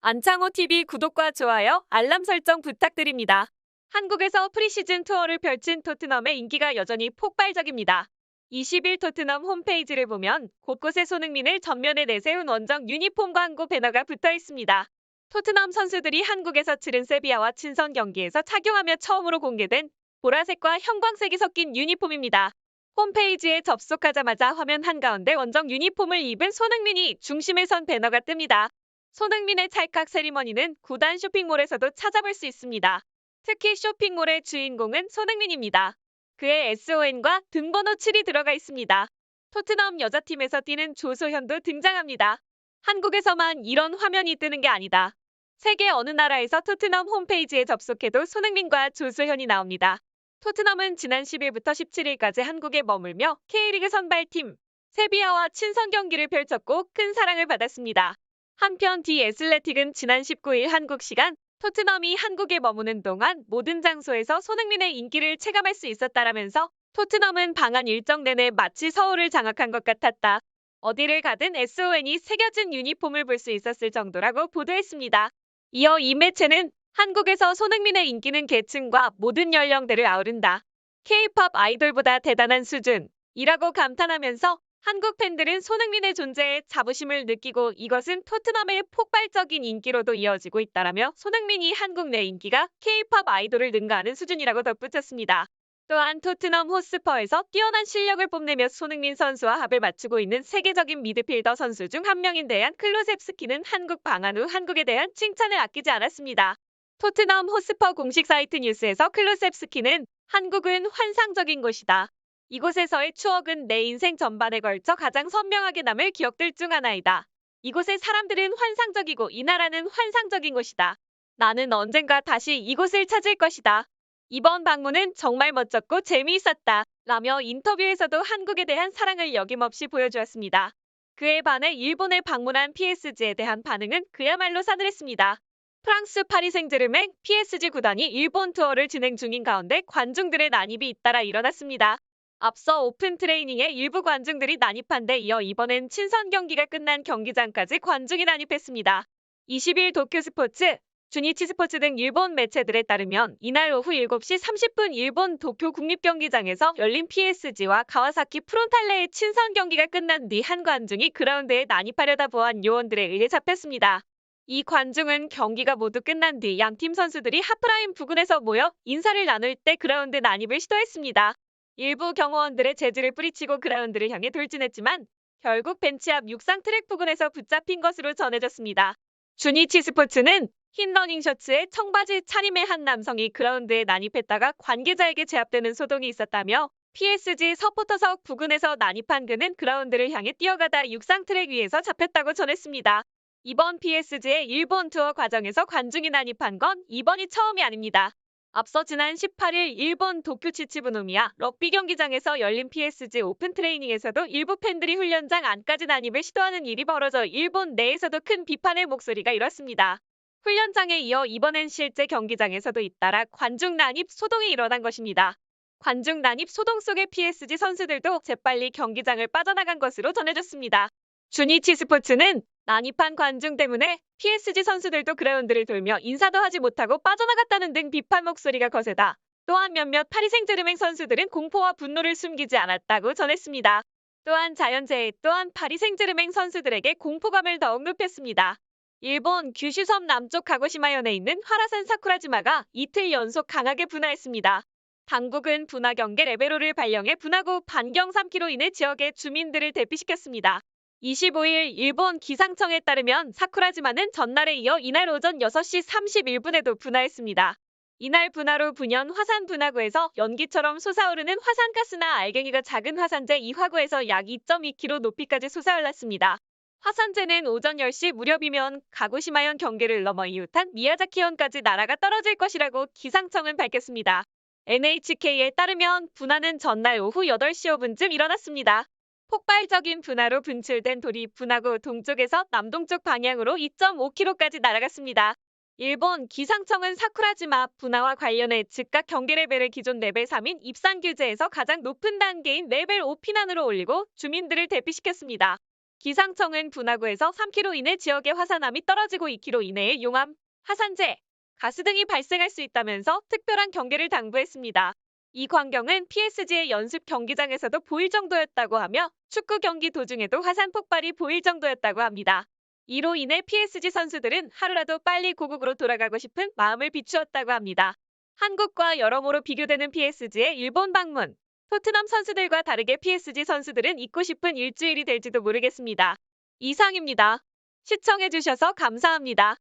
안창호 TV 구독과 좋아요, 알람 설정 부탁드립니다. 한국에서 프리시즌 투어를 펼친 토트넘의 인기가 여전히 폭발적입니다. 20일 토트넘 홈페이지를 보면 곳곳에 손흥민을 전면에 내세운 원정 유니폼 광고 배너가 붙어 있습니다. 토트넘 선수들이 한국에서 치른 세비야와 친선 경기에서 착용하며 처음으로 공개된 보라색과 형광색이 섞인 유니폼입니다. 홈페이지에 접속하자마자 화면 한가운데 원정 유니폼을 입은 손흥민이 중심에 선 배너가 뜹니다. 손흥민의 찰칵 세리머니는 구단 쇼핑몰에서도 찾아볼 수 있습니다. 특히 쇼핑몰의 주인공은 손흥민입니다. 그의 SON과 등번호 7이 들어가 있습니다. 토트넘 여자팀에서 뛰는 조소현도 등장합니다. 한국에서만 이런 화면이 뜨는 게 아니다. 세계 어느 나라에서 토트넘 홈페이지에 접속해도 손흥민과 조소현이 나옵니다. 토트넘은 지난 10일부터 17일까지 한국에 머물며 K리그 선발팀 세비야와 친선 경기를 펼쳤고 큰 사랑을 받았습니다. 한편 디 애슬레틱은 지난 19일 한국 시간 토트넘이 한국에 머무는 동안 모든 장소에서 손흥민의 인기를 체감할 수 있었다라면서 토트넘은 방한 일정 내내 마치 서울을 장악한 것 같았다. 어디를 가든 SON이 새겨진 유니폼을 볼 수 있었을 정도라고 보도했습니다. 이어 이 매체는 한국에서 손흥민의 인기는 계층과 모든 연령대를 아우른다. K-팝 아이돌보다 대단한 수준이라고 감탄하면서 한국 팬들은 손흥민의 존재에 자부심을 느끼고 이것은 토트넘의 폭발적인 인기로도 이어지고 있다라며 손흥민이 한국 내 인기가 K-팝 아이돌을 능가하는 수준이라고 덧붙였습니다. 또한 토트넘 호스퍼에서 뛰어난 실력을 뽐내며 손흥민 선수와 합을 맞추고 있는 세계적인 미드필더 선수 중 한 명인 데얀 클로셉스키는 한국 방한 후 한국에 대한 칭찬을 아끼지 않았습니다. 토트넘 호스퍼 공식 사이트 뉴스에서 클로셉스키는 한국은 환상적인 곳이다. 이곳에서의 추억은 내 인생 전반에 걸쳐 가장 선명하게 남을 기억들 중 하나이다. 이곳의 사람들은 환상적이고 이 나라는 환상적인 곳이다. 나는 언젠가 다시 이곳을 찾을 것이다. 이번 방문은 정말 멋졌고 재미있었다. 라며 인터뷰에서도 한국에 대한 사랑을 여김없이 보여주었습니다. 그에 반해 일본에 방문한 PSG에 대한 반응은 그야말로 싸늘했습니다. 프랑스 파리 생제르맹 PSG 구단이 일본 투어를 진행 중인 가운데 관중들의 난입이 잇따라 일어났습니다. 앞서 오픈 트레이닝에 일부 관중들이 난입한 데 이어 이번엔 친선 경기가 끝난 경기장까지 관중이 난입했습니다. 20일 도쿄스포츠, 주니치 스포츠 등 일본 매체들에 따르면 이날 오후 7시 30분 일본 도쿄 국립경기장에서 열린 PSG와 가와사키 프론탈레의 친선 경기가 끝난 뒤 한 관중이 그라운드에 난입하려다 보안 요원들에 의해 잡혔습니다. 이 관중은 경기가 모두 끝난 뒤 양팀 선수들이 하프라인 부근에서 모여 인사를 나눌 때 그라운드 난입을 시도했습니다. 일부 경호원들의 재질을 뿌리치고 그라운드를 향해 돌진했지만 결국 벤치 앞 육상 트랙 부근에서 붙잡힌 것으로 전해졌습니다. 주니치 스포츠는 흰 러닝 셔츠에 청바지 차림의 한 남성이 그라운드에 난입했다가 관계자에게 제압되는 소동이 있었다며 PSG 서포터석 부근에서 난입한 그는 그라운드를 향해 뛰어가다 육상 트랙 위에서 잡혔다고 전했습니다. 이번 PSG의 일본 투어 과정에서 관중이 난입한 건 이번이 처음이 아닙니다. 앞서 지난 18일 일본 도쿄 치치부노미야 럭비 경기장에서 열린 PSG 오픈 트레이닝에서도 일부 팬들이 훈련장 안까지 난입을 시도하는 일이 벌어져 일본 내에서도 큰 비판의 목소리가 일었습니다. 훈련장에 이어 이번엔 실제 경기장에서도 잇따라 관중 난입 소동이 일어난 것입니다. 관중 난입 소동 속에 PSG 선수들도 재빨리 경기장을 빠져나간 것으로 전해졌습니다. 주니치 스포츠는 난입한 관중 때문에 PSG 선수들도 그라운드를 돌며 인사도 하지 못하고 빠져나갔다는 등 비판 목소리가 거세다. 또한 몇몇 파리 생제르맹 선수들은 공포와 분노를 숨기지 않았다고 전했습니다. 또한 자연재해 또한 파리 생제르맹 선수들에게 공포감을 더욱 높였습니다. 일본 규슈 섬 남쪽 가고시마현에 있는 화라산 사쿠라지마가 이틀 연속 강하게 분화했습니다. 당국은 분화 경계 레벨 5를 발령해 분화구 반경 3km 이내 지역의 주민들을 대피시켰습니다. 25일 일본 기상청에 따르면 사쿠라지마는 전날에 이어 이날 오전 6시 31분에도 분화했습니다. 이날 분화로 분현 화산 분화구에서 연기처럼 솟아오르는 화산가스나 알갱이가 작은 화산재 2화구에서 약 2.2km 높이까지 솟아올랐습니다. 화산재는 오전 10시 무렵이면 가고시마현 경계를 넘어 이웃한 미야자키현까지 날아가 떨어질 것이라고 기상청은 밝혔습니다. NHK에 따르면 분화는 전날 오후 8시 5분쯤 일어났습니다. 폭발적인 분화로 분출된 돌이 분화구 동쪽에서 남동쪽 방향으로 2.5km까지 날아갔습니다. 일본 기상청은 사쿠라지마 분화와 관련해 즉각 경계 레벨을 기존 레벨 3인 입산 규제에서 가장 높은 단계인 레벨 5 피난으로 올리고 주민들을 대피시켰습니다. 기상청은 분화구에서 3km 이내 지역의 화산암이 떨어지고 2km 이내의 용암, 화산재, 가스 등이 발생할 수 있다면서 특별한 경계를 당부했습니다. 이 광경은 PSG의 연습 경기장에서도 보일 정도였다고 하며 축구 경기 도중에도 화산 폭발이 보일 정도였다고 합니다. 이로 인해 PSG 선수들은 하루라도 빨리 고국으로 돌아가고 싶은 마음을 비추었다고 합니다. 한국과 여러모로 비교되는 PSG의 일본 방문. 토트넘 선수들과 다르게 PSG 선수들은 잊고 싶은 일주일이 될지도 모르겠습니다. 이상입니다. 시청해주셔서 감사합니다.